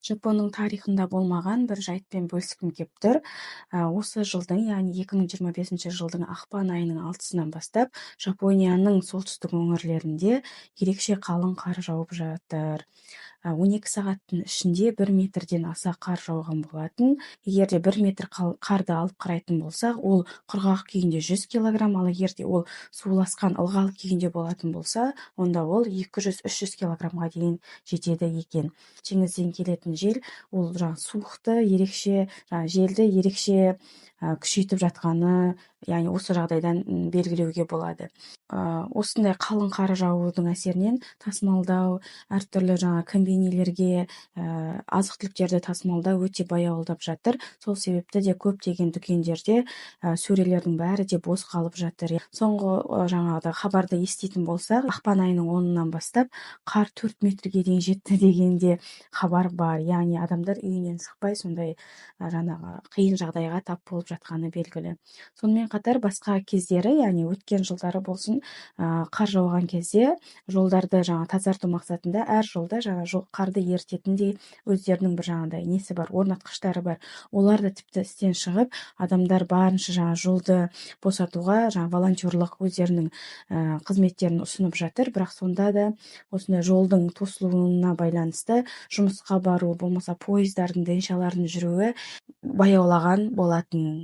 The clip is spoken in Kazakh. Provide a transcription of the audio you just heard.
Жапонның тарихында болмаған бір жайтпен бөліскім келіп тұр. Осы жылдың, яғни 2025 жылдың ақпан айының 6-сынан бастап Жапонияның солтүстік өңірлерінде ерекше қалың қар жауып жатыр. 12 сағаттың ішінде 1 метрден аса қар жауған болатын. Егер де 1 метр қарды алып қарайтын болсақ, ол құрғақ күйінде 100 килограмм, ал егер де ол суласқан ылғал күйінде болатын болса, онда ол 200-300 килограммға дейін жетеді екен. Теңізден келетін жел, ол суықты ерекше, желді ерекше күшейтіп жатқаны, яғни осы жағдайдан белгілеуге болады. Осындай қалың қар жауудың әсерінен тасымалдау, әртүрлі комбинилерге азық-түліктерді тасымалдау өте баяулап жатыр. Сол себепті де көптеген дүкендерде сөрелердің бәрі де бос қалып жатыр. Соңғы хабарды еститін болсақ, ақпан айының 10-нан бастап қар 4 метрге дейін жетті дегенде хабар бар. Яғни адамдар үйінен шықпай сондай қиын жағдайға тап болып жатқаны белгілі. Сонымен қатар басқа кездері, яғни өткен жылдары болсын, қар жауған кезде жолдарды тазарту мақсатында әр жолда қарды ерітетіндей өздерінің бір несі бар, орнатқыштары бар. Оларды тіпті істен шығып, адамдар барынша жолды босатуға волонтерлық өздерінің қызметтерін ұсынып жатыр. Бірақ сонда да осындай жолдың тосылуына байланысты жұмысқа бару, болмаса пойыздардың, деншалардың жүруі баяулаған болатын.